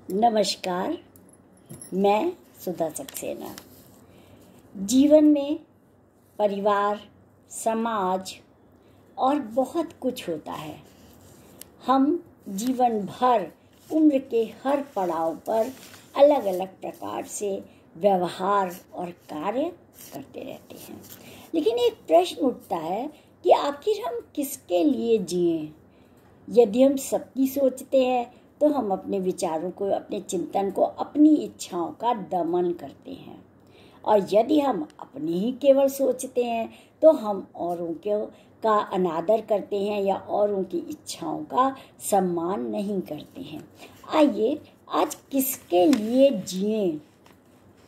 नमस्कार, मैं सुधा सक्सेना। जीवन में परिवार, समाज और बहुत कुछ होता है। हम जीवन भर उम्र के हर पड़ाव पर अलग अलग प्रकार से व्यवहार और कार्य करते रहते हैं। लेकिन एक प्रश्न उठता है कि आखिर हम किसके लिए जिएं? यदि हम सबकी सोचते हैं तो हम अपने विचारों को, अपने चिंतन को, अपनी इच्छाओं का दमन करते हैं, और यदि हम अपनी ही केवल सोचते हैं तो हम औरों का अनादर करते हैं या औरों की इच्छाओं का सम्मान नहीं करते हैं। आइए आज किसके लिए जिएं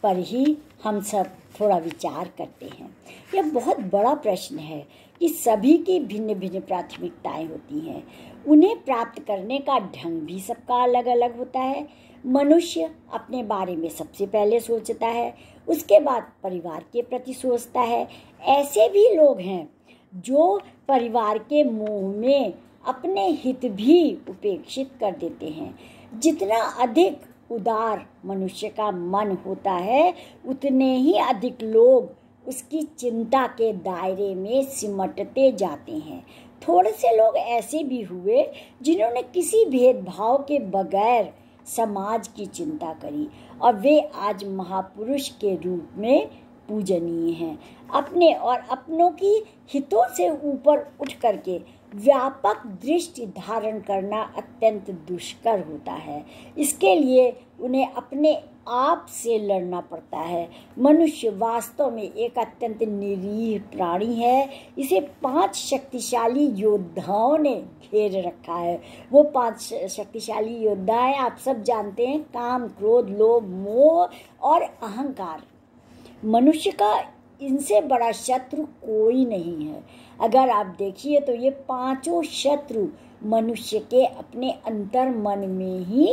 पर ही हम सब थोड़ा विचार करते हैं। यह बहुत बड़ा प्रश्न है कि सभी की भिन्न भिन्न प्राथमिकताएं होती हैं। उन्हें प्राप्त करने का ढंग भी सबका अलग अलग होता है। मनुष्य अपने बारे में सबसे पहले सोचता है, उसके बाद परिवार के प्रति सोचता है। ऐसे भी लोग हैं जो परिवार के मोह में अपने हित भी उपेक्षित कर देते हैं। जितना अधिक उदार मनुष्य का मन होता है, उतने ही अधिक लोग उसकी चिंता के दायरे में सिमटते जाते हैं। थोड़े से लोग ऐसे भी हुए जिन्होंने किसी भेदभाव के बगैर समाज की चिंता करी, और वे आज महापुरुष के रूप में पूजनीय हैं। अपने और अपनों की हितों से ऊपर उठ करके व्यापक दृष्टि धारण करना अत्यंत दुष्कर होता है। इसके लिए उन्हें अपने आप से लड़ना पड़ता है। मनुष्य वास्तव में एक अत्यंत निरीह प्राणी है। इसे 5 शक्तिशाली योद्धाओं ने घेर रखा है। वो 5 शक्तिशाली योद्धाएं आप सब जानते हैं: काम, क्रोध, लोभ, मोह और अहंकार। मनुष्य का इनसे बड़ा शत्रु कोई नहीं है। अगर आप देखिए तो ये 5 शत्रु मनुष्य के अपने अंतर मन में ही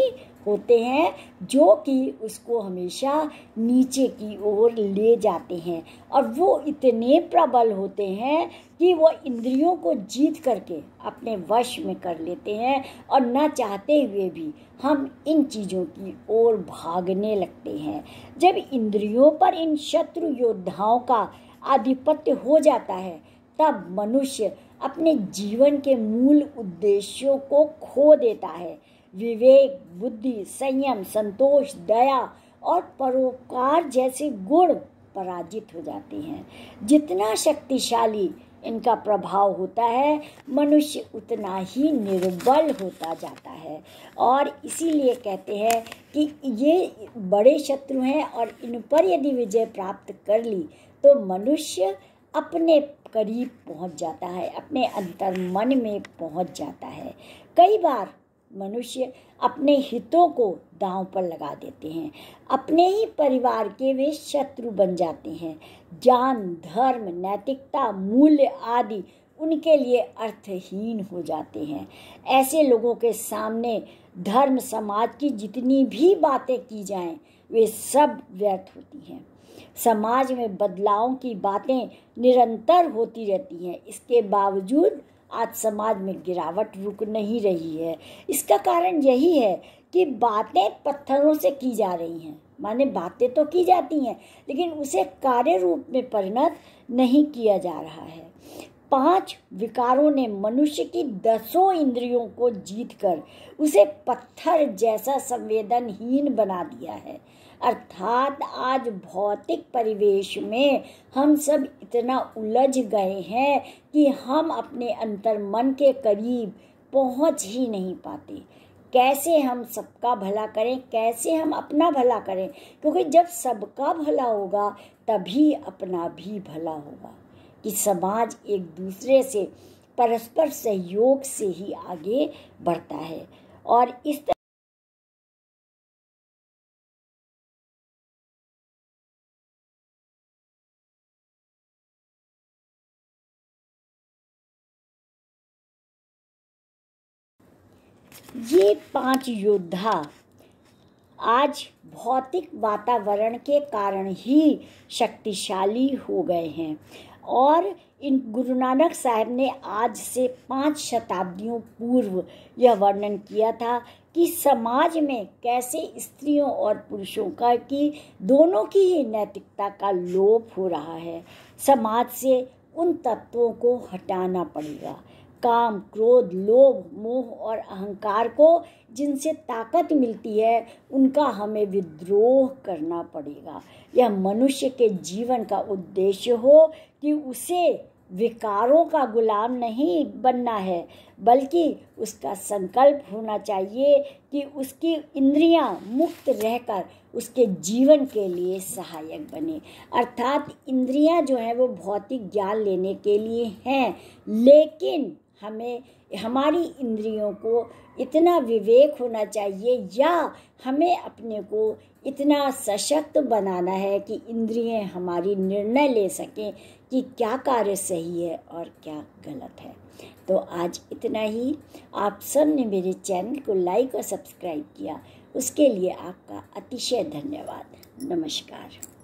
होते हैं, जो कि उसको हमेशा नीचे की ओर ले जाते हैं। और वो इतने प्रबल होते हैं कि वो इंद्रियों को जीत करके अपने वश में कर लेते हैं, और न चाहते हुए भी हम इन चीज़ों की ओर भागने लगते हैं। जब इंद्रियों पर इन शत्रु योद्धाओं का आधिपत्य हो जाता है, तब मनुष्य अपने जीवन के मूल उद्देश्यों को खो देता है। विवेक, बुद्धि, संयम, संतोष, दया और परोपकार जैसे गुण पराजित हो जाते हैं। जितना शक्तिशाली इनका प्रभाव होता है, मनुष्य उतना ही निर्बल होता जाता है। और इसीलिए कहते हैं कि ये बड़े शत्रु हैं, और इन पर यदि विजय प्राप्त कर ली तो मनुष्य अपने करीब पहुंच जाता है, अपने अंतर मन में पहुंच जाता है। कई बार मनुष्य अपने हितों को दांव पर लगा देते हैं। अपने ही परिवार के वे शत्रु बन जाते हैं। ज्ञान, धर्म, नैतिकता, मूल्य आदि उनके लिए अर्थहीन हो जाते हैं। ऐसे लोगों के सामने धर्म, समाज की जितनी भी बातें की जाएं, वे सब व्यर्थ होती हैं। समाज में बदलाव की बातें निरंतर होती रहती हैं। इसके बावजूद आज समाज में गिरावट रुक नहीं रही है। इसका कारण यही है कि बातें पत्थरों से की जा रही हैं। माने बातें तो की जाती हैं, लेकिन उसे कार्य रूप में परिणत नहीं किया जा रहा है। 5 विकारों ने मनुष्य की 10 इंद्रियों को जीतकर उसे पत्थर जैसा संवेदनहीन बना दिया है। अर्थात आज भौतिक परिवेश में हम सब इतना उलझ गए हैं कि हम अपने अंतर मन के करीब पहुंच ही नहीं पाते। कैसे हम सबका भला करें, कैसे हम अपना भला करें? क्योंकि जब सबका भला होगा तभी अपना भी भला होगा। कि समाज एक दूसरे से परस्पर सहयोग से ही आगे बढ़ता है। और इस ये 5 योद्धा आज भौतिक वातावरण के कारण ही शक्तिशाली हो गए हैं। और इन गुरु नानक साहब ने आज से 5 शताब्दियों पूर्व यह वर्णन किया था कि समाज में कैसे स्त्रियों और पुरुषों का की दोनों की ही नैतिकता का लोप हो रहा है। समाज से उन तत्वों को हटाना पड़ेगा, काम, क्रोध, लोभ, मोह और अहंकार को जिनसे ताकत मिलती है उनका हमें विद्रोह करना पड़ेगा। यह मनुष्य के जीवन का उद्देश्य हो कि उसे विकारों का गुलाम नहीं बनना है, बल्कि उसका संकल्प होना चाहिए कि उसकी इंद्रियां मुक्त रहकर उसके जीवन के लिए सहायक बने। अर्थात इंद्रियां जो हैं वो भौतिक ज्ञान लेने के लिए हैं, लेकिन हमें हमारी इंद्रियों को इतना विवेक होना चाहिए या हमें अपने को इतना सशक्त बनाना है कि इंद्रियां हमारी निर्णय ले सकें कि क्या कार्य सही है और क्या गलत है। तो आज इतना ही। आप सब ने मेरे चैनल को लाइक और सब्सक्राइब किया, उसके लिए आपका अतिशय धन्यवाद। नमस्कार।